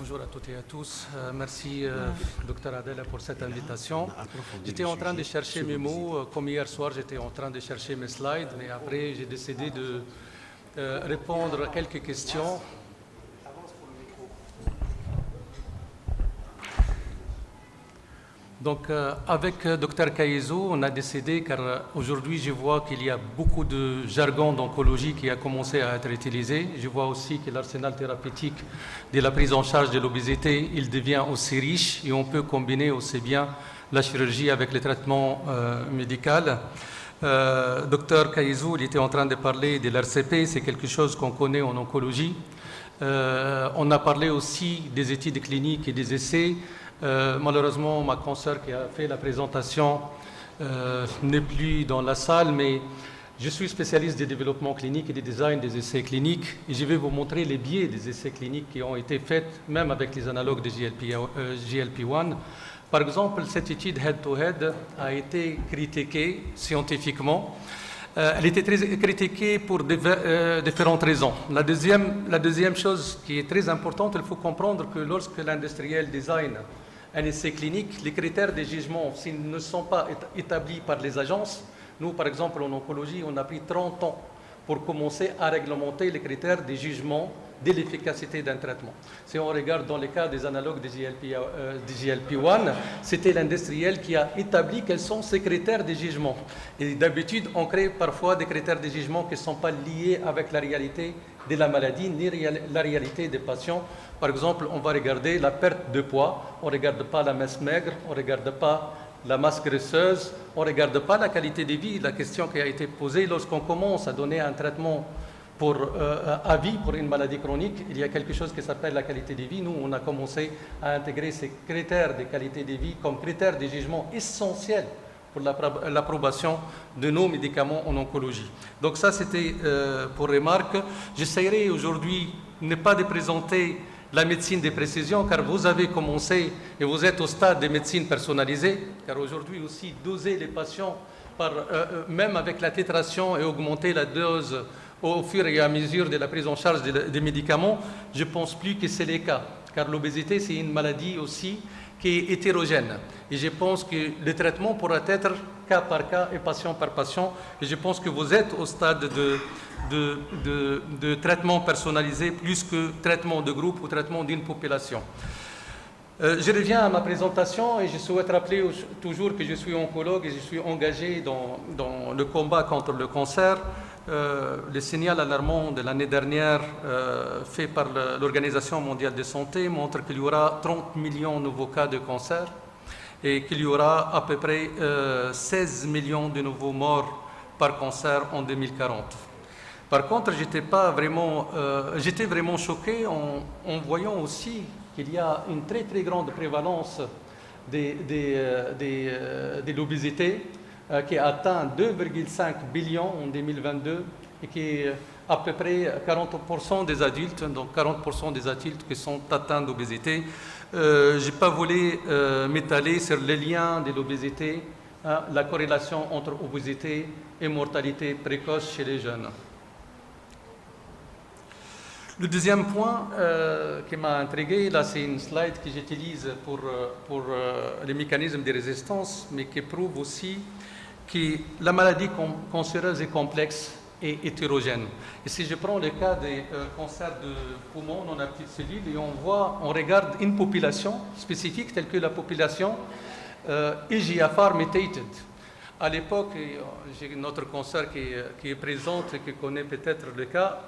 Bonjour à toutes et à tous. Merci, Dr Adela, pour cette invitation. J'étais en train de chercher mes mots. Comme hier soir, j'étais en train de chercher mes slides, mais après, j'ai décidé de répondre à quelques questions. Donc, avec Dr Kaïzo, on a décidé, car aujourd'hui, je vois qu'il y a beaucoup de jargon d'oncologie qui a commencé à être utilisé. Je vois aussi que l'arsenal thérapeutique de la prise en charge de l'obésité, il devient aussi riche et on peut combiner aussi bien la chirurgie avec le traitement médical. Dr Kaïzo, il était en train de parler de l'RCP, c'est quelque chose qu'on connaît en oncologie. On a parlé aussi des études cliniques et des essais. Malheureusement, ma consoeur qui a fait la présentation n'est plus dans la salle, mais je suis spécialiste du développement clinique et du design des essais cliniques et je vais vous montrer les biais des essais cliniques qui ont été faits, même avec les analogues de GLP-1. Par exemple, cette étude head-to-head a été critiquée scientifiquement. Elle était très critiquée pour différentes raisons. La deuxième chose qui est très importante, il faut comprendre que lorsque l'industriel design un essai clinique, les critères de jugement, s'ils ne sont pas établis par les agences, nous, par exemple, en oncologie, on a pris 30 ans pour commencer à réglementer les critères de jugement de l'efficacité d'un traitement. Si on regarde dans le cas des analogues des GLP-1, c'était l'industriel qui a établi quels sont ces critères de jugement. Et d'habitude, on crée parfois des critères de jugement qui ne sont pas liés avec la réalité de la maladie, ni la réalité des patients. Par exemple, on va regarder la perte de poids, on ne regarde pas la masse maigre, on ne regarde pas la masse graisseuse, on ne regarde pas la qualité de vie. La question qui a été posée lorsqu'on commence à donner un traitement à vie pour une maladie chronique, il y a quelque chose qui s'appelle la qualité de vie. Nous, on a commencé à intégrer ces critères de qualité de vie comme critères de jugement essentiels pour l'approbation de nos médicaments en oncologie. Donc ça, c'était pour remarque. J'essaierai aujourd'hui ne pas de présenter la médecine de précision, car vous avez commencé et vous êtes au stade de médecine personnalisée, car aujourd'hui aussi, doser les patients, même avec la titration et augmenter la dose au fur et à mesure de la prise en charge des médicaments, je ne pense plus que c'est le cas, car l'obésité, c'est une maladie aussi qui est hétérogène. Et je pense que le traitement pourra être cas par cas et patient par patient. Et je pense que vous êtes au stade de traitement personnalisé plus que traitement de groupe ou traitement d'une population. Je reviens à ma présentation et je souhaite rappeler toujours que je suis oncologue et je suis engagé dans le combat contre le cancer. Le signal alarmant de l'année dernière fait par l'Organisation mondiale de santé montre qu'il y aura 30 millions de nouveaux cas de cancer et qu'il y aura à peu près 16 millions de nouveaux morts par cancer en 2040. Par contre, j'étais vraiment choqué en voyant aussi qu'il y a une très très grande prévalence de l'obésité qui a atteint 2,5 billions en 2022 et qui est à peu près 40% des adultes, donc 40% des adultes qui sont atteints d'obésité. Je n'ai pas voulu m'étaler sur les liens de l'obésité, la corrélation entre obésité et mortalité précoce chez les jeunes. Le deuxième point qui m'a intrigué, là c'est une slide que j'utilise pour les mécanismes de résistance, mais qui prouve aussi que la maladie cancéreuse est complexe et hétérogène. Et si je prends le cas des cancers de poumon non à petites cellules, et on regarde une population spécifique telle que la population EGFR mutated. À l'époque, j'ai notre cancer qui est présente et qui connaît peut-être le cas.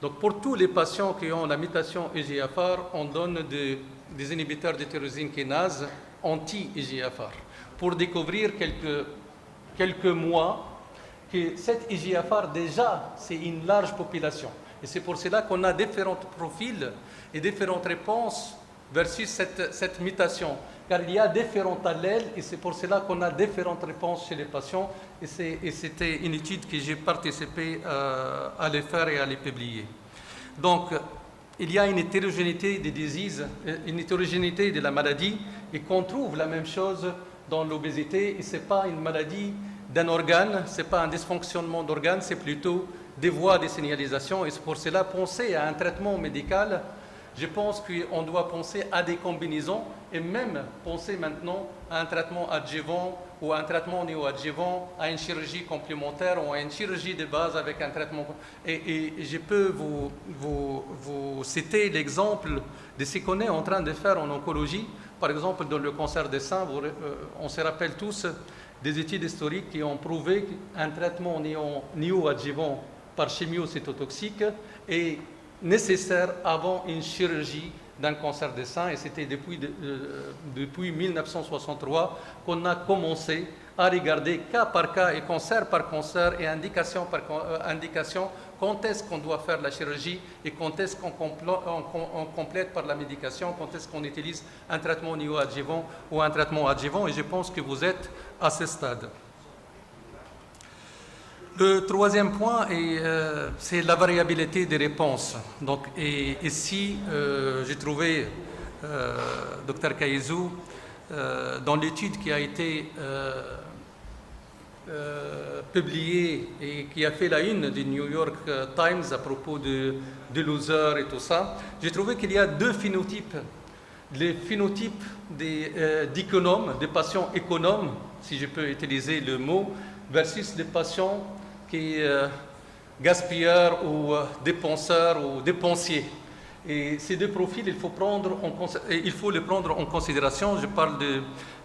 Donc pour tous les patients qui ont la mutation EGFR, on donne des inhibiteurs de tyrosine kinase anti-EGFR pour découvrir quelques mois que cette EGFR déjà c'est une large population. Et c'est pour cela qu'on a différents profils et différentes réponses versus cette mutation. Car il y a différents allèles et c'est pour cela qu'on a différentes réponses chez les patients. Et c'était une étude que j'ai participé à les faire et à les publier. Donc, il y a une hétérogénéité des diseases, une hétérogénéité de la maladie et qu'on trouve la même chose dans l'obésité. Et ce n'est pas une maladie d'un organe, ce n'est pas un dysfonctionnement d'organe, c'est plutôt des voies de signalisation. Et c'est pour cela penser à un traitement médical Je pense qu'on doit penser à des combinaisons et même penser maintenant à un traitement adjuvant ou à un traitement néoadjuvant, à une chirurgie complémentaire ou à une chirurgie de base avec un traitement. Et je peux vous citer l'exemple de ce qu'on est en train de faire en oncologie. Par exemple, dans le cancer des seins, on se rappelle tous des études historiques qui ont prouvé qu'un traitement néoadjuvant par chimio-cytotoxique est nécessaire avant une chirurgie d'un cancer des seins. Et c'était depuis 1963 qu'on a commencé à regarder cas par cas et cancer par cancer et indication par indication quand est-ce qu'on doit faire la chirurgie et quand est-ce qu'on complète par la médication, quand est-ce qu'on utilise un traitement néoadjuvant ou un traitement adjuvant. Et je pense que vous êtes à ce stade. Le troisième point, c'est la variabilité des réponses. Donc, et ici, j'ai trouvé Dr Kaizou dans l'étude qui a été publiée et qui a fait la une du New York Times à propos de loser et tout ça. J'ai trouvé qu'il y a deux phénotypes. Les phénotypes d'économes, des patients économes, si je peux utiliser le mot, versus les patients qui gaspilleurs ou dépenseurs ou dépensiers. Et ces deux profils, il faut les prendre en considération. Je parle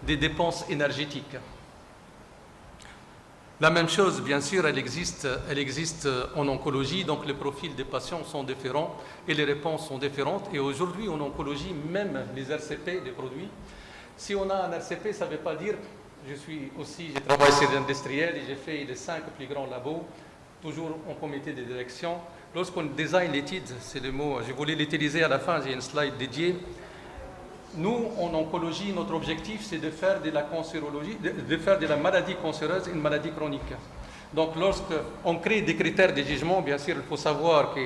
des dépenses énergétiques. La même chose, bien sûr, elle existe en oncologie, donc les profils des patients sont différents et les réponses sont différentes. Et aujourd'hui, en oncologie, même les RCP des produits, si on a un RCP, ça ne veut pas dire... J'ai travaillé chez l'industriel et j'ai fait les 5 plus grands labos, toujours en comité de direction. Lorsqu'on design l'étude, c'est le mot, je voulais l'utiliser à la fin, j'ai une slide dédiée. Nous, en oncologie, notre objectif, c'est de faire de la cancérologie, de faire de la maladie cancéreuse une maladie chronique. Donc, lorsqu'on crée des critères de jugement, bien sûr, il faut savoir que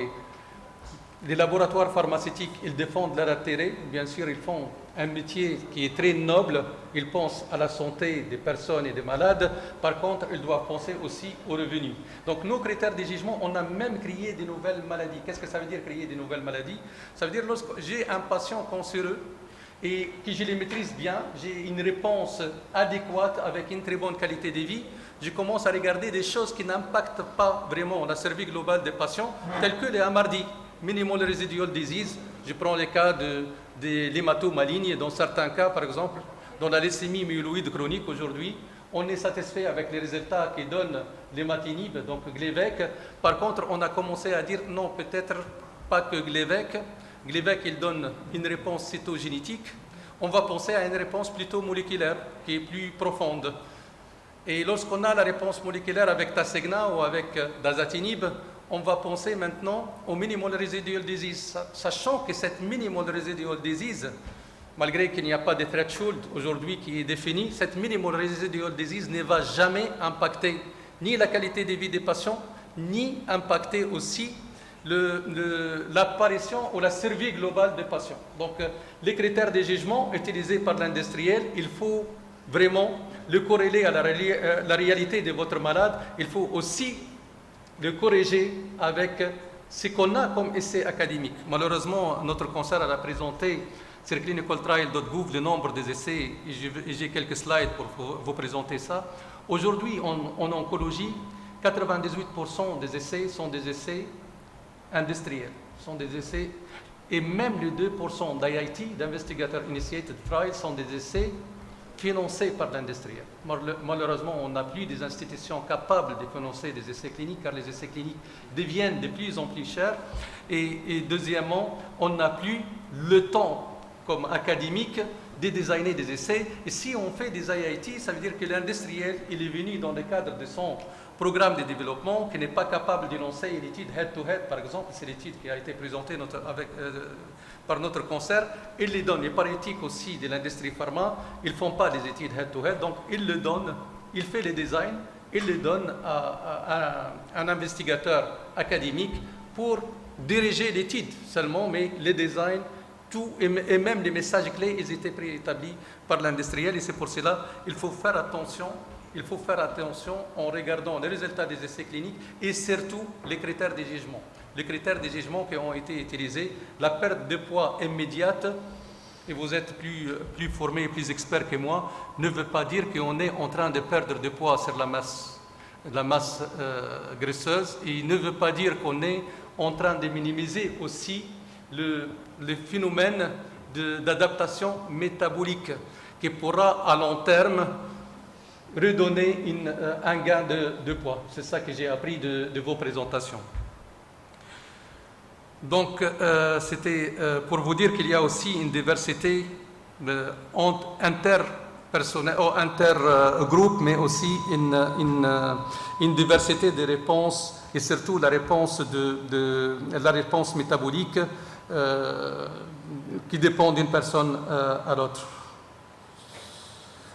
les laboratoires pharmaceutiques, ils défendent leur intérêt. Bien sûr, ils font un métier qui est très noble. Ils pensent à la santé des personnes et des malades. Par contre, ils doivent penser aussi aux revenus. Donc, nos critères de jugement, on a même créé des nouvelles maladies. Qu'est-ce que ça veut dire, créer des nouvelles maladies? Ça veut dire, lorsque j'ai un patient cancéreux et que je les maîtrise bien, j'ai une réponse adéquate avec une très bonne qualité de vie, je commence à regarder des choses qui n'impactent pas vraiment la survie globale des patients, telles que les MRD. Minimal Residual Disease, je prends les cas de l'hématome maligne. Dans certains cas, par exemple, dans la leucémie myéloïde chronique aujourd'hui, on est satisfait avec les résultats qui donnent l'hématinib, donc Gleevec. Par contre, on a commencé à dire non, peut-être pas que Gleevec. Gleevec, il donne une réponse cytogénétique. On va penser à une réponse plutôt moléculaire, qui est plus profonde. Et lorsqu'on a la réponse moléculaire avec Tasigna ou avec Dasatinib, on va penser maintenant au minimal residual disease, sachant que cette minimal residual disease, malgré qu'il n'y a pas de threshold aujourd'hui qui est défini, cette minimal residual disease ne va jamais impacter ni la qualité de vie des patients, ni impacter aussi l'apparition ou la survie globale des patients. Donc, les critères de jugement utilisés par l'industriel, il faut vraiment le corréler à la réalité de votre malade. Il faut aussi le corriger avec ce qu'on a comme essai académique. Malheureusement, notre concert a présenté sur clinicaltrial.gouv le nombre des essais et j'ai quelques slides pour vous présenter ça. Aujourd'hui, en oncologie, 98% des essais sont des essais industriels, sont des essais, et même les 2% d'IIT, d'Investigator Initiated Trials, sont des essais financés par l'industriel. Malheureusement, on n'a plus des institutions capables de financer des essais cliniques, car les essais cliniques deviennent de plus en plus chers. Et deuxièmement, on n'a plus le temps, comme académique, de designer des essais. Et si on fait des IIT, ça veut dire que l'industriel, il est venu dans le cadre de son programme de développement, qui n'est pas capable de lancer une étude head-to-head, par exemple, c'est l'étude qui a été présentée par notre concert, il les donne. Et par éthique aussi de l'industrie pharma, ils ne font pas des études head-to-head, donc il le donne, il fait les designs, il les donne à un investigateur académique pour diriger l'étude seulement, mais les designs, tout, et même les messages clés, ils étaient préétablis par l'industriel, et c'est pour cela qu'il faut faire attention. Il faut faire attention en regardant les résultats des essais cliniques et surtout les critères de jugement. les critères de jugement qui ont été utilisés, la perte de poids immédiate, et vous êtes plus formé et plus expert que moi, ne veut pas dire qu'on est en train de perdre de poids sur la masse graisseuse, et il ne veut pas dire qu'on est en train de minimiser aussi le phénomène d'adaptation métabolique qui pourra à long terme redonner un gain de poids. C'est ça que j'ai appris de vos présentations. Donc, c'était pour vous dire qu'il y a aussi une diversité intergroupe, mais aussi une diversité de réponses, et surtout la réponse métabolique qui dépend d'une personne à l'autre.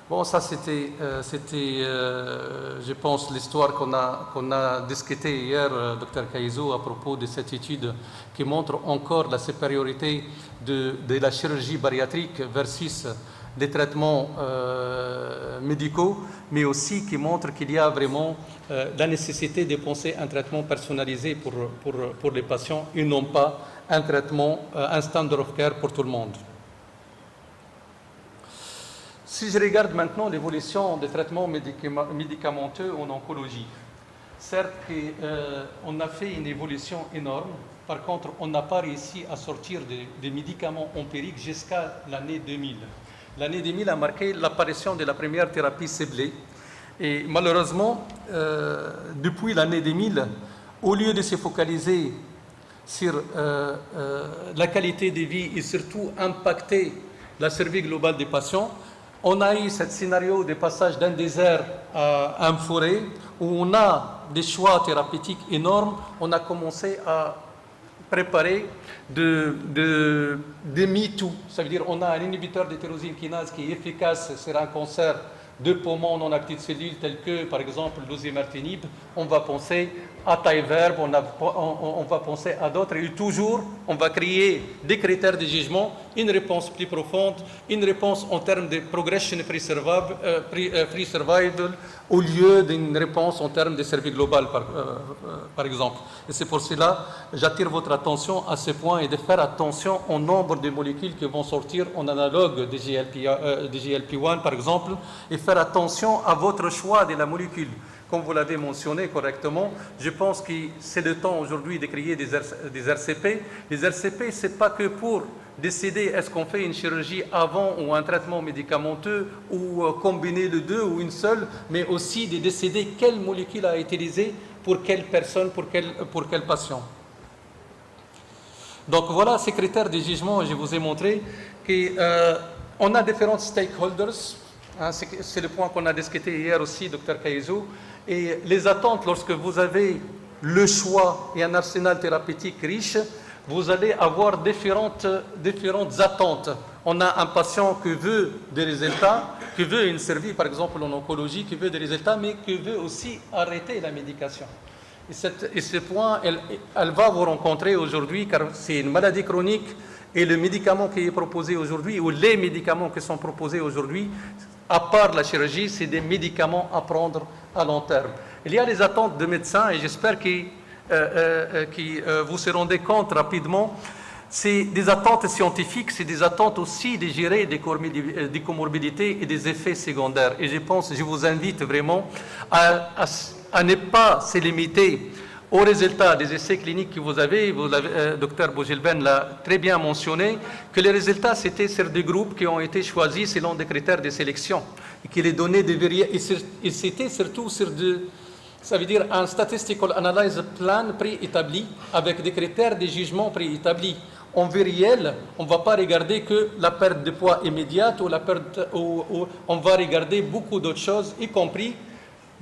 Bon, ça c'était, je pense, l'histoire qu'on a discutée hier, Dr Kaizou, à propos de cette étude qui montre encore la supériorité de la chirurgie bariatrique versus des traitements médicaux, mais aussi qui montre qu'il y a vraiment la nécessité de penser un traitement personnalisé pour les patients et non pas un traitement, un standard of care pour tout le monde. Si je regarde maintenant l'évolution des traitements médicamenteux en oncologie, certes on a fait une évolution énorme, par contre on n'a pas réussi à sortir des médicaments empiriques jusqu'à l'année 2000. L'année 2000 a marqué l'apparition de la première thérapie ciblée, et malheureusement, depuis l'année 2000, au lieu de se focaliser sur la qualité de vie et surtout impacter la survie globale des patients, on a eu ce scénario de passage d'un désert à une forêt où on a des choix thérapeutiques énormes. On a commencé à préparer de MeToo. Ça veut dire qu'on a un inhibiteur de tyrosine kinase qui est efficace sur un cancer de poumon non actif de cellules tel que, par exemple, l'osimertinib. On va penser à Tyverb, on va penser à d'autres, et toujours, on va créer des critères de jugement, une réponse plus profonde, une réponse en termes de progression free survival, au lieu d'une réponse en termes de survie globale, par exemple. Et c'est pour cela que j'attire votre attention à ce point et de faire attention au nombre de molécules qui vont sortir en analogue des GLP-1, par exemple, et faire attention à votre choix de la molécule. Comme vous l'avez mentionné correctement, je pense que c'est le temps aujourd'hui de créer des RCP. Les RCP, ce n'est pas que pour décider est-ce qu'on fait une chirurgie avant ou un traitement médicamenteux ou combiner les deux ou une seule, mais aussi de décider quelle molécule à utiliser pour quelle personne, pour quel patient. Donc voilà ces critères de jugement. Je vous ai montré qu'on a différents stakeholders. C'est le point qu'on a discuté hier aussi, Dr Kaizou. Et les attentes, lorsque vous avez le choix et un arsenal thérapeutique riche, vous allez avoir différentes attentes. On a un patient qui veut des résultats, qui veut une survie, par exemple en oncologie, qui veut des résultats, mais qui veut aussi arrêter la médication. Et ce point, elle va vous rencontrer aujourd'hui, car c'est une maladie chronique, et le médicament qui est proposé aujourd'hui, ou les médicaments qui sont proposés aujourd'hui, à part la chirurgie, c'est des médicaments à prendre à long terme. Il y a les attentes de médecins, et j'espère que vous se rendez compte rapidement. C'est des attentes scientifiques, c'est des attentes aussi de gérer des comorbidités et des effets secondaires. Et je vous invite vraiment à ne pas se limiter aux résultats des essais cliniques que vous avez. Dr Bougelben l'a très bien mentionné, que les résultats, c'était sur des groupes qui ont été choisis selon des critères de sélection, et que les données et c'était surtout sur ça veut dire un statistical analysis plan préétabli, avec des critères de jugement préétablis. En vie réelle, on ne va pas regarder que la perte de poids immédiate, ou on va regarder beaucoup d'autres choses, y compris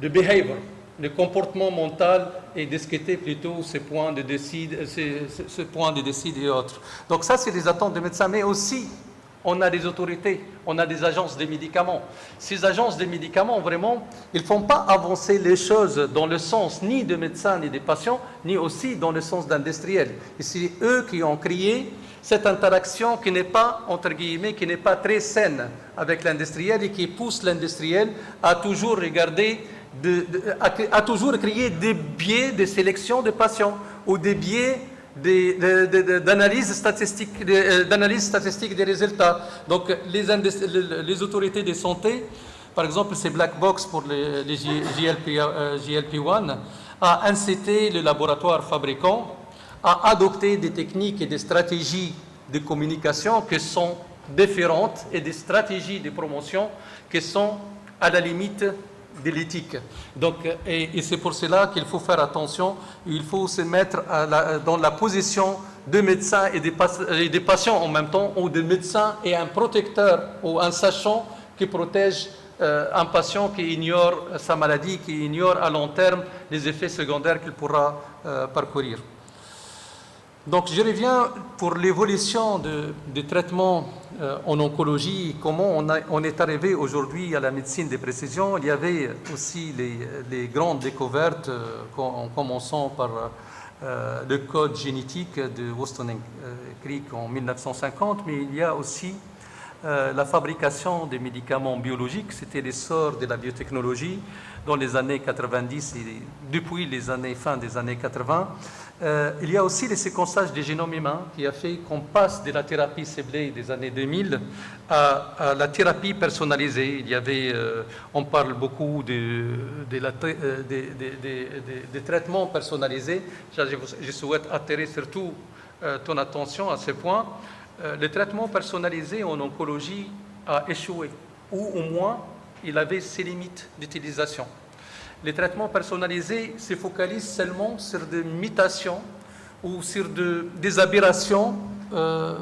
le behavior, le comportement mental, et discuter plutôt ce point de décide et autres. Donc ça, c'est les attentes des médecins, mais aussi on a des autorités, on a des agences de médicaments. Ces agences de médicaments, vraiment, ils ne font pas avancer les choses dans le sens ni des médecins ni des patients, ni aussi dans le sens d'industriels. Et c'est eux qui ont créé cette interaction qui n'est pas, entre guillemets, qui n'est pas très saine avec l'industriel, et qui pousse l'industriel à toujours regarder a toujours créé des biais de sélection de patients ou des biais d'analyse statistique des résultats. Donc les autorités de santé, par exemple ces black box pour les GLP-1, a incité le laboratoire fabricant à adopter des techniques et des stratégies de communication qui sont différentes et des stratégies de promotion qui sont à la limite de l'éthique. Donc, et c'est pour cela qu'il faut faire attention, il faut se mettre dans la position de médecins et des patients en même temps, ou de médecins et un protecteur ou un sachant qui protège un patient qui ignore sa maladie, qui ignore à long terme les effets secondaires qu'il pourra parcourir. Donc je reviens pour l'évolution des traitements en oncologie, comment on est arrivé aujourd'hui à la médecine de précision. Il y avait aussi les grandes découvertes, en commençant par le code génétique de Wollstonecraft en 1950, mais il y a aussi la fabrication des médicaments biologiques. C'était l'essor de la biotechnologie dans les années 90 et depuis les fin des années 80. Il y a aussi le séquençage des génomes humains qui a fait qu'on passe de la thérapie ciblée des années 2000 à la thérapie personnalisée. Il y avait, on parle beaucoup des traitements personnalisés. Je souhaite attirer surtout ton attention à ce point. Le traitement personnalisé en oncologie a échoué, ou au moins il avait ses limites d'utilisation. Les traitements personnalisés se focalisent seulement sur des mutations ou sur des aberrations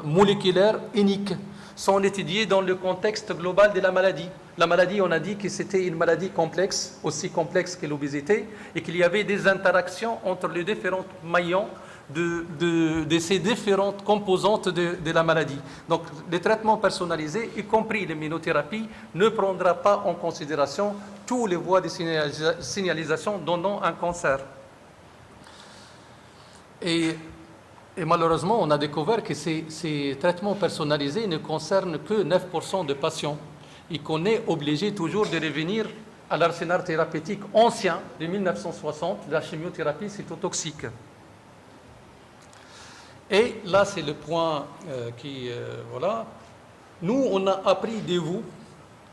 moléculaires uniques, sans l'étudier dans le contexte global de la maladie. La maladie, on a dit que c'était une maladie complexe, aussi complexe que l'obésité, et qu'il y avait des interactions entre les différents maillons de ces différentes composantes de la maladie. Donc, les traitements personnalisés, y compris l'immunothérapie, ne prendra pas en considération tous les voies de signalisation donnant un cancer. Et malheureusement, on a découvert que ces traitements personnalisés ne concernent que 9% de patients et qu'on est obligé toujours de revenir à l'arsenal thérapeutique ancien de 1960, la chimiothérapie cytotoxique. Et là, c'est le point voilà. Nous, on a appris de vous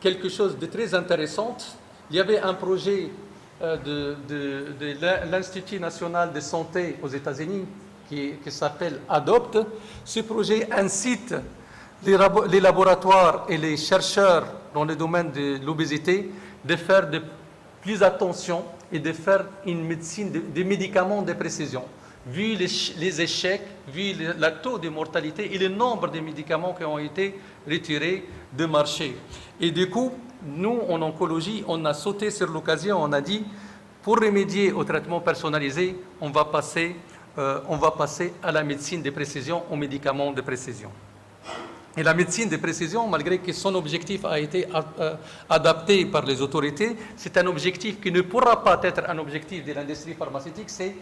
quelque chose de très intéressant. Il y avait un projet de l'Institut national de santé aux États-Unis qui s'appelle ADOPT. Ce projet incite les laboratoires et les chercheurs dans le domaine de l'obésité de faire plus attention et de faire une médecine des médicaments de précision. Vu les échecs, vu le taux de mortalité et le nombre de médicaments qui ont été retirés du marché. Et du coup, nous, en oncologie, on a sauté sur l'occasion, on a dit, pour remédier au traitement personnalisé, on va passer à la médecine de précision, aux médicaments de précision. Et la médecine de précision, malgré que son objectif a été adapté par les autorités, c'est un objectif qui ne pourra pas être un objectif de l'industrie pharmaceutique, c'est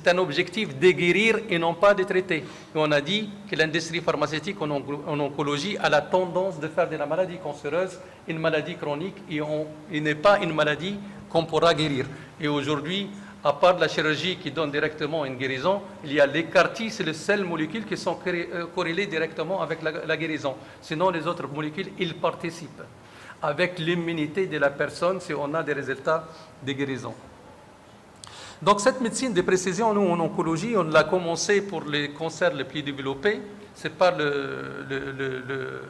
un objectif de guérir et non pas de traiter. Et on a dit que l'industrie pharmaceutique en oncologie a la tendance de faire de la maladie cancéreuse une maladie chronique et n'est pas une maladie qu'on pourra guérir. Et aujourd'hui, à part la chirurgie qui donne directement une guérison, il y a les CAR-T, c'est les seules molécules qui sont corrélées directement avec la guérison. Sinon, les autres molécules, ils participent avec l'immunité de la personne si on a des résultats de guérison. Donc, cette médecine de précision, nous, en oncologie, on l'a commencé pour les cancers les plus développés. Ce n'est pas le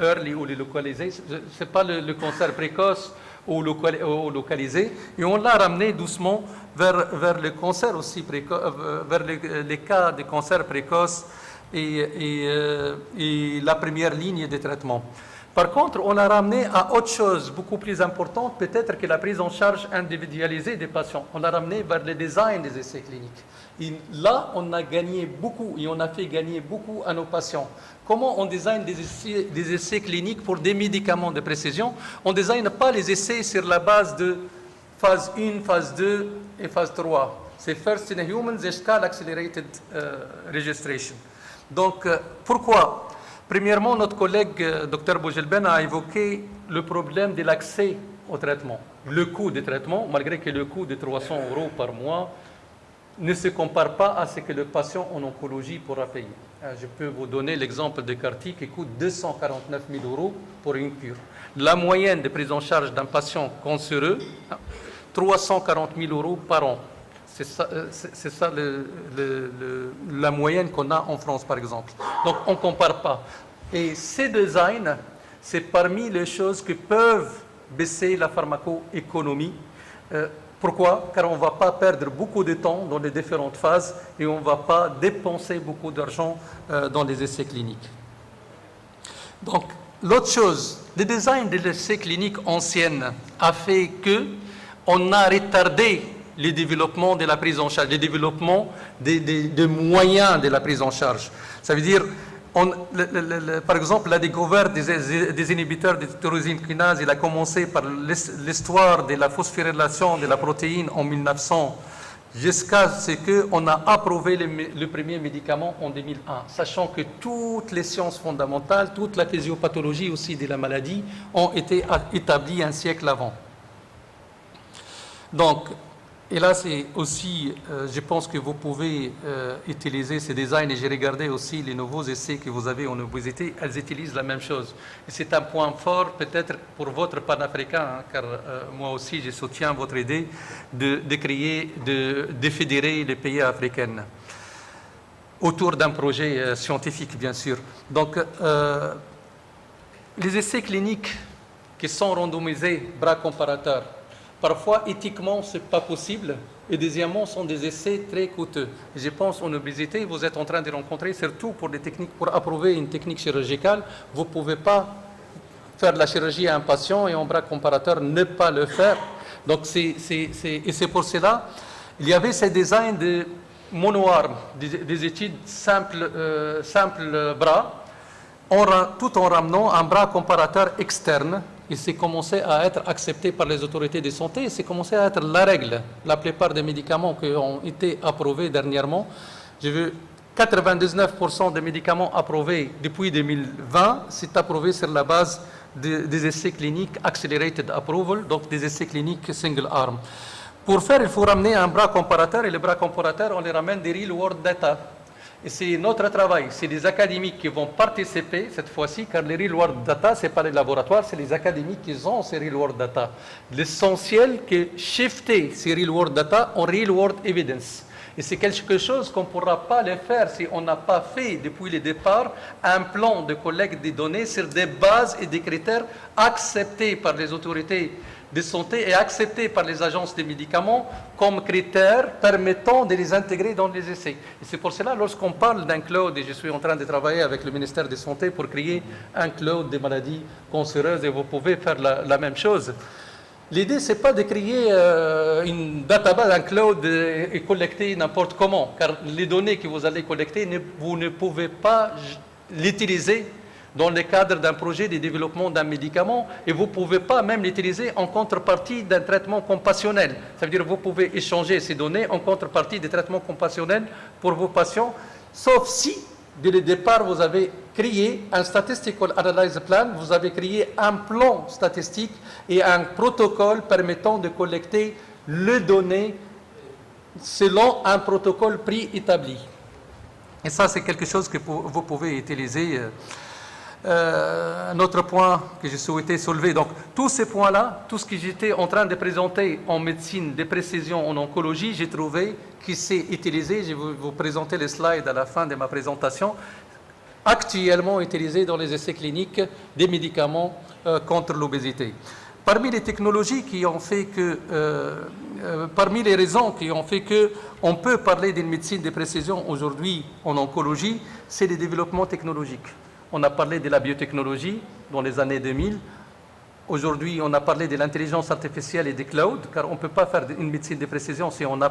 early ou le localisé, ce n'est pas le cancer précoce ou localisé, et on l'a ramené doucement vers le cancer aussi vers les cas de cancer précoce et la première ligne de traitement. Par contre, on a ramené à autre chose beaucoup plus importante, peut-être que la prise en charge individualisée des patients. On l'a ramené vers le design des essais cliniques. Et là, on a gagné beaucoup et on a fait gagner beaucoup à nos patients. Comment on design des essais cliniques pour des médicaments de précision? On ne design pas les essais sur la base de phase 1, phase 2 et phase 3. C'est First in Humans jusqu'à l'Accelerated Registration. Donc, pourquoi? Premièrement, notre collègue Dr Boujelben a évoqué le problème de l'accès au traitement. le coût de traitement, malgré que le coût de 300 € par mois ne se compare pas à ce que le patient en oncologie pourra payer. Je peux vous donner l'exemple de CAR-T qui coûte 249 000 € pour une cure. La moyenne de prise en charge d'un patient cancéreux, 340 000 € par an. C'est ça la moyenne qu'on a en France, par exemple. Donc, on ne compare pas. Et ces designs, c'est parmi les choses qui peuvent baisser la pharmacoéconomie. Pourquoi? Car on ne va pas perdre beaucoup de temps dans les différentes phases et on ne va pas dépenser beaucoup d'argent dans les essais cliniques. Donc, l'autre chose, le design des essais cliniques anciennes a fait qu'on a retardé le développement de la prise en charge, le développement des moyens de la prise en charge. Ça veut dire, par exemple, la découverte des inhibiteurs de tyrosine kinase, il a commencé par l'histoire de la phosphorylation de la protéine en 1900, jusqu'à ce qu'on a approuvé le premier médicament en 2001, sachant que toutes les sciences fondamentales, toute la physiopathologie aussi de la maladie ont été établies un siècle avant. Donc, et là, c'est aussi, je pense que vous pouvez utiliser ces designs, et j'ai regardé aussi les nouveaux essais que vous avez en obésité, elles utilisent la même chose. Et c'est un point fort peut-être pour votre panafricain, hein, car moi aussi je soutiens votre idée de créer, de fédérer les pays africains autour d'un projet scientifique, bien sûr. Donc, les essais cliniques qui sont randomisés, bras comparateurs, parfois, éthiquement, ce n'est pas possible. Et deuxièmement, ce sont des essais très coûteux. Je pense en obésité, vous êtes en train de rencontrer, surtout pour des techniques, pour approuver une technique chirurgicale, vous ne pouvez pas faire de la chirurgie à un patient et en bras comparateur ne pas le faire. Donc, et c'est pour cela, il y avait ces designs de monoarmes, des études simples bras, tout en ramenant un bras comparateur externe. Et c'est commencé à être accepté par les autorités de santé, et c'est commencé à être la règle. La plupart des médicaments qui ont été approuvés dernièrement, j'ai vu 99% des médicaments approuvés depuis 2020, c'est approuvé sur la base des essais cliniques Accelerated Approval, donc des essais cliniques single arm. Pour faire, il faut ramener un bras comparateur, et les bras comparateurs, on les ramène des real world data. Et c'est notre travail, c'est les académiques qui vont participer cette fois-ci, car les real world data, ce n'est pas les laboratoires, c'est les académiques qui ont ces real world data. L'essentiel, c'est shifter ces real world data en real world evidence. Et c'est quelque chose qu'on ne pourra pas le faire si on n'a pas fait, depuis le départ, un plan de collecte des données sur des bases et des critères acceptés par les autorités de santé et acceptés par les agences des médicaments comme critères permettant de les intégrer dans les essais. Et c'est pour cela, lorsqu'on parle d'un cloud, et je suis en train de travailler avec le ministère de Santé pour créer un cloud des maladies cancéreuses, et vous pouvez faire la même chose. L'idée, ce n'est pas de créer une database, un cloud et collecter n'importe comment, car les données que vous allez collecter, vous ne pouvez pas l'utiliser dans le cadre d'un projet de développement d'un médicament, et vous ne pouvez pas même l'utiliser en contrepartie d'un traitement compassionnel. Ça veut dire que vous pouvez échanger ces données en contrepartie des traitements compassionnels pour vos patients, sauf si, dès le départ, vous avez créé un Statistical Analysis Plan, vous avez créé un plan statistique et un protocole permettant de collecter les données selon un protocole préétabli. Et ça, c'est quelque chose que vous pouvez utiliser. Un autre point que je souhaitais soulever, donc tous ces points-là, tout ce que j'étais en train de présenter en médecine de précision, en oncologie, j'ai trouvé qui s'est utilisé, je vais vous présenter les slides à la fin de ma présentation, actuellement utilisé dans les essais cliniques des médicaments contre l'obésité. Parmi les technologies qui ont fait que, parmi les raisons qui ont fait qu'on peut parler d'une médecine de précision aujourd'hui en oncologie, c'est les développements technologiques. On a parlé de la biotechnologie dans les années 2000. Aujourd'hui, on a parlé de l'intelligence artificielle et des clouds, car on ne peut pas faire une médecine de précision si on ne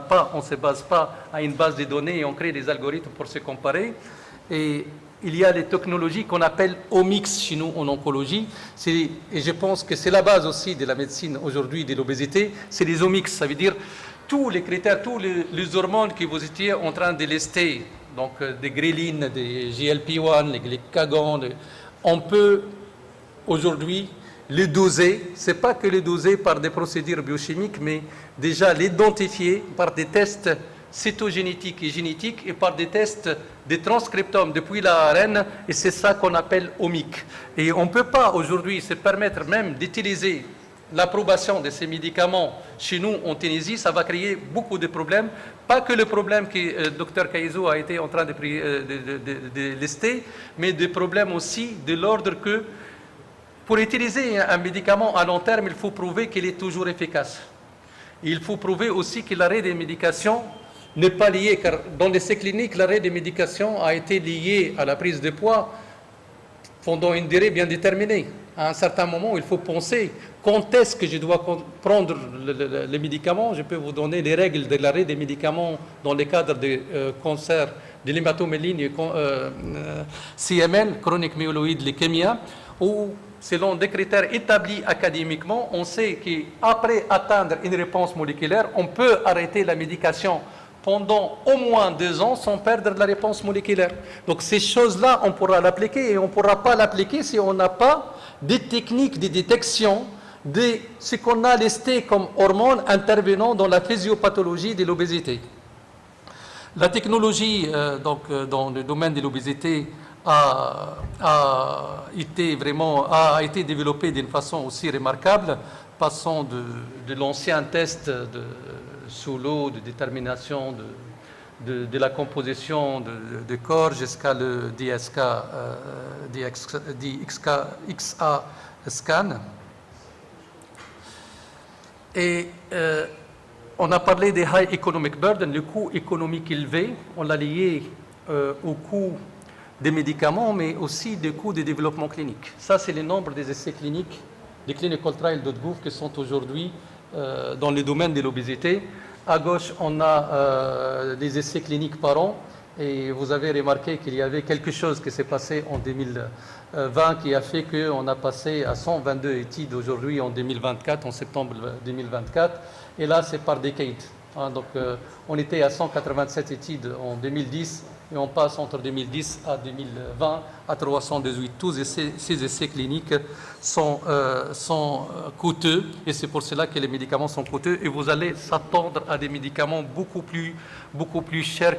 se base pas à une base de données et on crée des algorithmes pour se comparer. Et il y a les technologies qu'on appelle omics chez nous en oncologie. Et je pense que c'est la base aussi de la médecine aujourd'hui de l'obésité. C'est les omics, ça veut dire tous les critères, tous les hormones que vous étiez en train de lister, donc des grelines, des GLP-1, les glycagons, on peut aujourd'hui les doser, c'est pas que les doser par des procédures biochimiques, mais déjà l'identifier par des tests cytogénétiques et génétiques et par des tests des transcriptomes depuis l'ARN, et c'est ça qu'on appelle omique. Et on ne peut pas aujourd'hui se permettre même d'utiliser l'approbation de ces médicaments chez nous en Tunisie, ça va créer beaucoup de problèmes. Pas que le problème que le docteur Kaïzo a été en train de lister, mais des problèmes aussi de l'ordre que pour utiliser un médicament à long terme, il faut prouver qu'il est toujours efficace. Il faut prouver aussi que l'arrêt des médications n'est pas lié, car dans l'essai clinique, l'arrêt des médications a été lié à la prise de poids pendant une durée bien déterminée. À un certain moment, il faut penser quand est-ce que je dois prendre les médicaments. Je peux vous donner les règles de l'arrêt des médicaments dans le cadre des cancers de l'hématoméline CML, chronique myéloïde leukemia, où selon des critères établis académiquement, on sait qu'après atteindre une réponse moléculaire, on peut arrêter la médication pendant au moins 2 ans sans perdre la réponse moléculaire. Donc ces choses-là, on pourra l'appliquer, et on ne pourra pas l'appliquer si on n'a pas des techniques de détection de ce qu'on a listé comme hormones intervenant dans la physiopathologie de l'obésité. La technologie dans le domaine de l'obésité a été développée d'une façon aussi remarquable, passant de l'ancien test sous l'eau, de détermination de la composition de corps jusqu'à le DXA scan. Et on a parlé des high economic burden, le coût économique élevé, on l'a lié au coût des médicaments, mais aussi des coûts de développement clinique. Ça, c'est le nombre des essais cliniques, des clinical trials.gouv qui sont aujourd'hui dans le domaine de l'obésité. À gauche, on a des essais cliniques par an, et vous avez remarqué qu'il y avait quelque chose qui s'est passé en 2020 qui a fait qu'on a passé à 122 études aujourd'hui en 2024, en septembre 2024, et là c'est par décade. Donc on était à 187 études en 2010, et on passe entre 2010 à 2020 à 318. Tous ces essais cliniques sont coûteux, et c'est pour cela que les médicaments sont coûteux, et vous allez s'attendre à des médicaments beaucoup plus chers,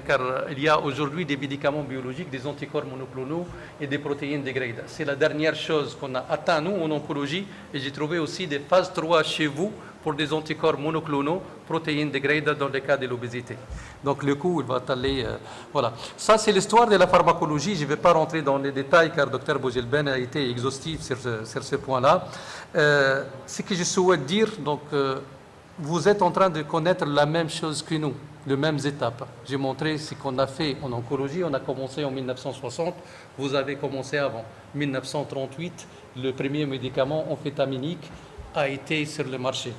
car il y a aujourd'hui des médicaments biologiques, des anticorps monoclonaux et des protéines dégradées. C'est la dernière chose qu'on a atteint, nous, en oncologie, et j'ai trouvé aussi des phases 3 chez vous pour des anticorps monoclonaux, protéines dégradées dans le cas de l'obésité. Donc le coût, il va aller... voilà. Ça, c'est l'histoire de la pharmacologie. Je ne vais pas rentrer dans les détails, car Dr Boujelben a été exhaustif sur ce point-là. Ce que je souhaite dire, donc, vous êtes en train de connaître la même chose que nous, les mêmes étapes. J'ai montré ce qu'on a fait en oncologie. On a commencé en 1960. Vous avez commencé avant. 1938, le premier médicament amphétaminique a été sur le marché.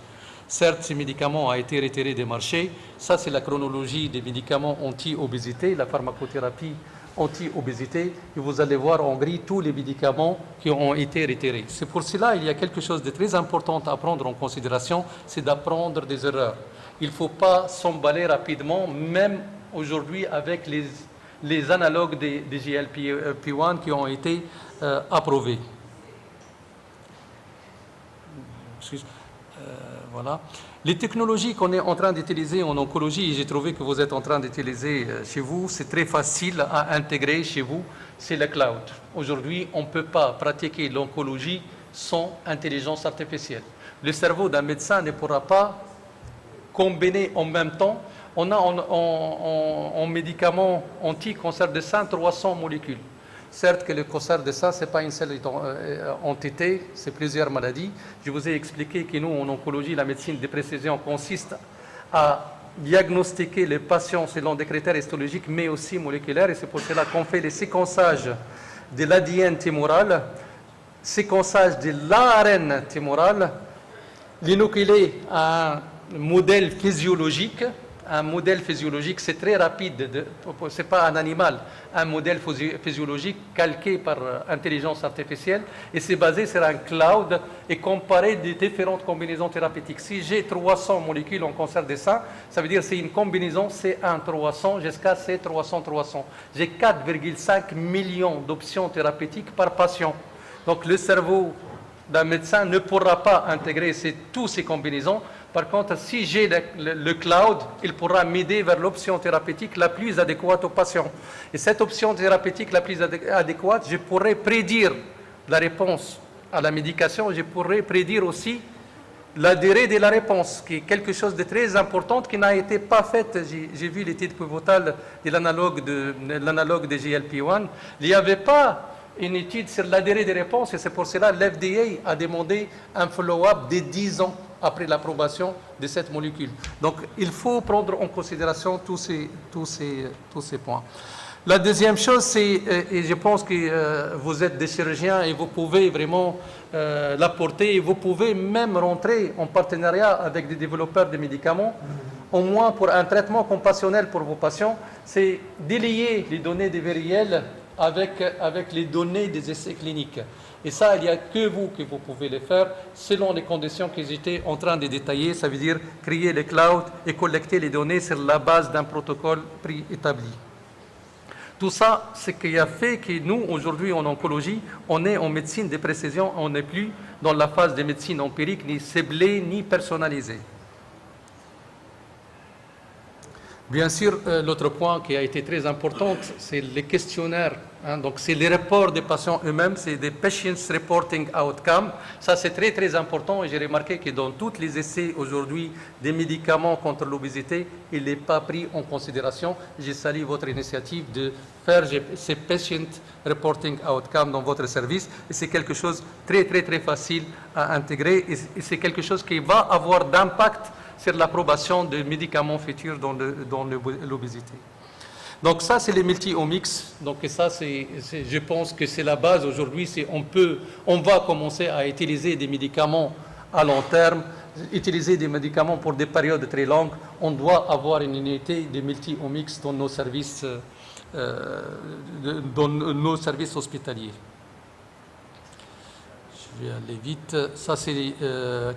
Certes, ces médicaments ont été retirés des marchés. Ça, c'est la chronologie des médicaments anti-obésité, la pharmacothérapie anti-obésité. Et vous allez voir en gris tous les médicaments qui ont été retirés. C'est pour cela qu'il y a quelque chose de très important à prendre en considération, c'est d'apprendre des erreurs. Il ne faut pas s'emballer rapidement, même aujourd'hui avec les analogues des GLP-1 qui ont été approuvés. Voilà. Les technologies qu'on est en train d'utiliser en oncologie, j'ai trouvé que vous êtes en train d'utiliser chez vous, c'est très facile à intégrer chez vous, c'est le cloud. Aujourd'hui, on ne peut pas pratiquer l'oncologie sans intelligence artificielle. Le cerveau d'un médecin ne pourra pas combiner en même temps. On a en médicaments anti-cancer de sein 300 molécules. Certes que le cancer de sein, ce n'est pas une seule entité, c'est plusieurs maladies. Je vous ai expliqué que nous, en oncologie, la médecine de précision consiste à diagnostiquer les patients selon des critères histologiques, mais aussi moléculaires. Et c'est pour cela qu'on fait les séquençages de l'ADN tumoral, séquençage de l'ARN tumoral, l'inoculé à un modèle physiologique. Un modèle physiologique, c'est très rapide, ce n'est pas un animal, un modèle physiologique calqué par intelligence artificielle, et c'est basé sur un cloud et comparé des différentes combinaisons thérapeutiques. Si j'ai 300 molécules en cancer des seins, ça veut dire que c'est une combinaison C1-300 jusqu'à C300-300. J'ai 4,5 millions d'options thérapeutiques par patient. Donc le cerveau d'un médecin ne pourra pas intégrer tous ces combinaisons. Par contre, si j'ai le cloud, il pourra m'aider vers l'option thérapeutique la plus adéquate au patient. Et cette option thérapeutique la plus adéquate, je pourrais prédire la réponse à la médication, je pourrais prédire aussi la durée de la réponse, qui est quelque chose de très important qui n'a été pas fait. J'ai vu l'étude pivotale de l'analogue de GLP-1. Il n'y avait pas une étude sur la durée des réponses et c'est pour cela que l'FDA a demandé un follow-up de 10 ans après l'approbation de cette molécule. Donc, il faut prendre en considération tous ces points. La deuxième chose, c'est, et je pense que vous êtes des chirurgiens et vous pouvez vraiment l'apporter, et vous pouvez même rentrer en partenariat avec des développeurs de médicaments, au moins pour un traitement compassionnel pour vos patients, c'est délier les données des vériels avec les données des essais cliniques. Et ça, il n'y a que vous pouvez le faire selon les conditions que j'étais en train de détailler. Ça veut dire créer le cloud et collecter les données sur la base d'un protocole préétabli. Tout ça, c'est ce qui a fait que nous, aujourd'hui, en oncologie, on est en médecine de précision, on n'est plus dans la phase de médecine empirique, ni ciblée, ni personnalisée. Bien sûr, l'autre point qui a été très important, c'est les questionnaires. Donc, c'est les rapports des patients eux-mêmes, c'est des Patients Reporting Outcomes. Ça, c'est très, très important. Et j'ai remarqué que dans tous les essais aujourd'hui des médicaments contre l'obésité, il n'est pas pris en considération. Je salue votre initiative de faire ces Patient Reporting Outcomes dans votre service. Et c'est quelque chose de très, très, très facile à intégrer. Et c'est quelque chose qui va avoir d'impact sur l'approbation de médicaments futurs dans l'obésité. Donc ça, c'est les multi-omics. Donc ça, je pense que c'est la base aujourd'hui. On va commencer à utiliser des médicaments à long terme, utiliser des médicaments pour des périodes très longues. On doit avoir une unité de multi-omics dans nos services hospitaliers. Je vais aller vite. Ça, c'est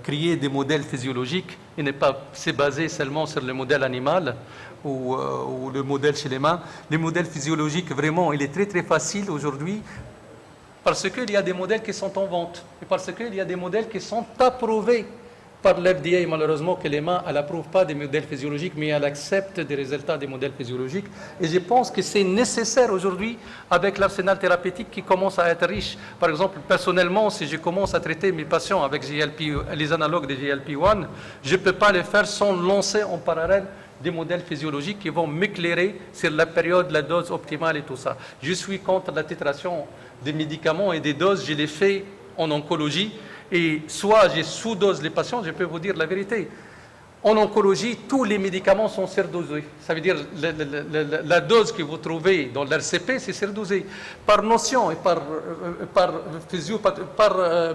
créer des modèles physiologiques et ne pas se baser seulement sur le modèle animal ou le modèle chez les mains. Les modèles physiologiques, vraiment, il est très, très facile aujourd'hui parce qu'il y a des modèles qui sont en vente et parce qu'il y a des modèles qui sont approuvés par l'FDA. Malheureusement, que les mains, elle n'approuve pas des modèles physiologiques, mais elle accepte des résultats des modèles physiologiques. Et je pense que c'est nécessaire aujourd'hui avec l'arsenal thérapeutique qui commence à être riche. Par exemple, personnellement, si je commence à traiter mes patients avec les analogues de GLP-1, je ne peux pas le faire sans lancer en parallèle des modèles physiologiques qui vont m'éclairer sur la période, la dose optimale et tout ça. Je suis contre la titration des médicaments et des doses, je les fais en oncologie. Et soit je sous-dose les patients, je peux vous dire la vérité. En oncologie, tous les médicaments sont surdosés. Ça veut dire la dose que vous trouvez dans l'RCP, c'est surdosé. Par notion et par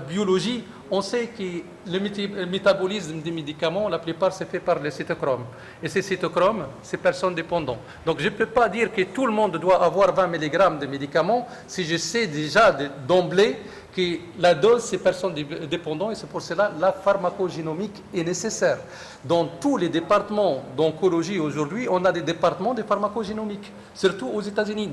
biologie, on sait que le métabolisme des médicaments, la plupart, c'est fait par les cytochromes. Et ces cytochromes, c'est personne dépendant. Donc je ne peux pas dire que tout le monde doit avoir 20 mg de médicaments si je sais déjà d'emblée que la dose, c'est personne dépendant, et c'est pour cela que la pharmacogénomique est nécessaire. Dans tous les départements d'oncologie aujourd'hui, on a des départements de pharmacogénomique, surtout aux États-Unis.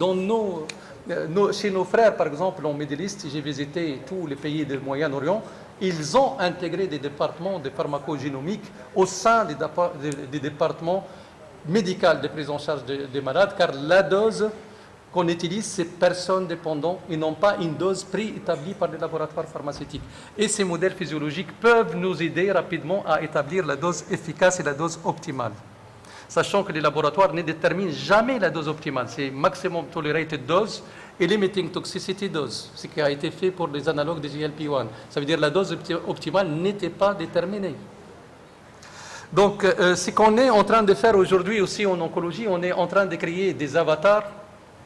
Chez nos frères, par exemple, en Middle East, j'ai visité tous les pays du Moyen-Orient, ils ont intégré des départements de pharmacogénomique au sein des départements médicaux de prise en charge des malades, car la dose qu'on utilise, c'est personnes dépendantes et non pas une dose préétablie par les laboratoires pharmaceutiques. Et ces modèles physiologiques peuvent nous aider rapidement à établir la dose efficace et la dose optimale. Sachant que les laboratoires ne déterminent jamais la dose optimale. C'est maximum tolerated dose et limiting toxicity dose, ce qui a été fait pour les analogues des GLP-1. Ça veut dire que la dose optimale n'était pas déterminée. Donc, ce qu'on est en train de faire aujourd'hui aussi en oncologie, on est en train de créer des avatars,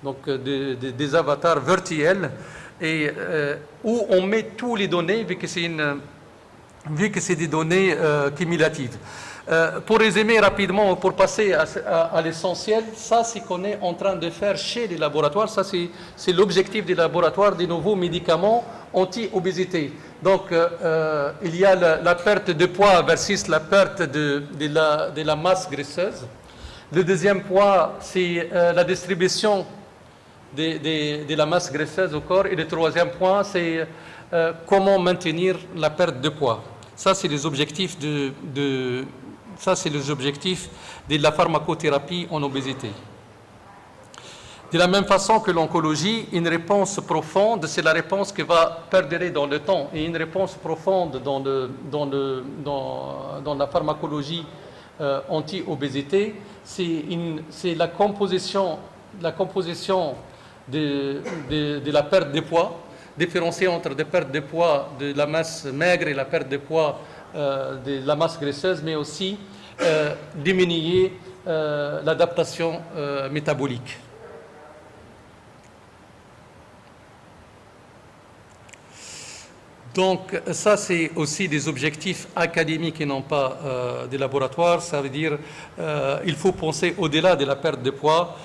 donc des avatars virtuels, et où on met toutes les données, vu que c'est des données cumulatives. Pour résumer rapidement, pour passer à l'essentiel, ça c'est qu'on est en train de faire chez les laboratoires, ça c'est l'objectif des laboratoires, des nouveaux médicaments anti-obésité. Donc il y a la perte de poids versus la perte de la masse graisseuse. Le deuxième point, c'est la distribution de la masse graisseuse au corps. Et le troisième point, c'est comment maintenir la perte de poids. Ça, c'est les objectifs de la pharmacothérapie en obésité. De la même façon que l'oncologie, une réponse profonde, c'est la réponse qui va perdurer dans le temps. Et une réponse profonde dans la pharmacologie anti-obésité, c'est la composition de la perte de poids, différencier entre la perte de poids de la masse maigre et la perte de poids de la masse graisseuse, mais aussi diminuer l'adaptation métabolique. Donc ça, c'est aussi des objectifs académiques et non pas des laboratoires. Ça veut dire il faut penser au-delà de la perte de poids,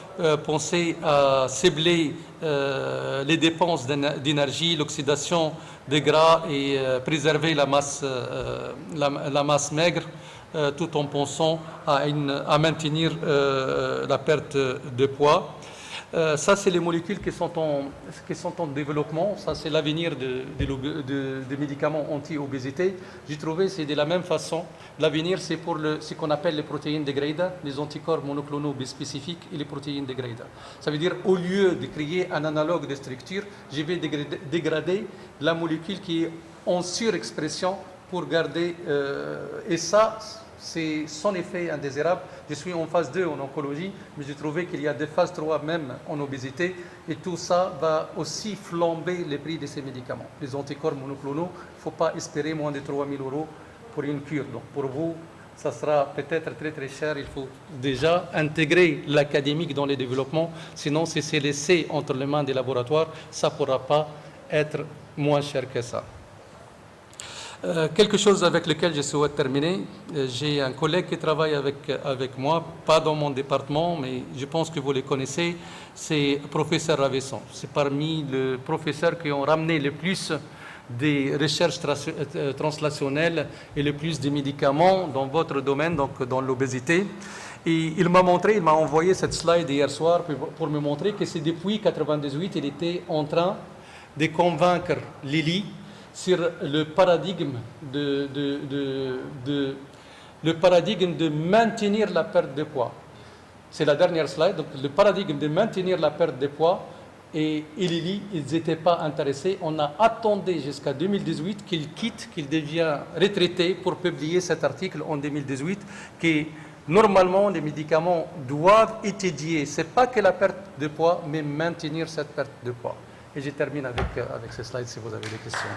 penser à cibler les dépenses d'énergie, l'oxydation des gras et préserver la masse maigre tout en pensant à maintenir la perte de poids. Ça, c'est les molécules qui sont en développement. Ça, c'est l'avenir des médicaments anti-obésité. J'ai trouvé que c'est de la même façon. L'avenir, c'est pour ce qu'on appelle les protéines dégradées, les anticorps monoclonaux bispécifiques et les protéines dégradées. Ça veut dire, au lieu de créer un analogue de structure, je vais dégrader la molécule qui est en surexpression pour garder... et ça... c'est son effet indésirable. Je suis en phase 2 en oncologie, mais j'ai trouvé qu'il y a des phases 3 même en obésité, et tout ça va aussi flamber les prix de ces médicaments. Les anticorps monoclonaux, il ne faut pas espérer moins de 3 000 € pour une cure. Donc pour vous, ça sera peut-être très très cher. Il faut déjà intégrer l'académique dans les développements, sinon si c'est laissé entre les mains des laboratoires, ça ne pourra pas être moins cher que ça. Quelque chose avec lequel je souhaite terminer. J'ai un collègue qui travaille avec moi, pas dans mon département, mais je pense que vous les connaissez, c'est le professeur Ravesson. C'est parmi les professeurs qui ont ramené le plus des recherches translationnelles et le plus de médicaments dans votre domaine, donc dans l'obésité. Et il m'a envoyé cette slide hier soir pour me montrer que c'est depuis 1998, il était en train de convaincre Lilly sur le paradigme de maintenir la perte de poids. C'est la dernière slide. Donc, le paradigme de maintenir la perte de poids, et Lilly, ils n'étaient pas intéressés. On a attendu jusqu'à 2018 qu'il quitte, qu'il devienne retraité pour publier cet article en 2018, que normalement les médicaments doivent étudier. Ce n'est pas que la perte de poids, mais maintenir cette perte de poids. Et je termine avec ces slides si vous avez des questions.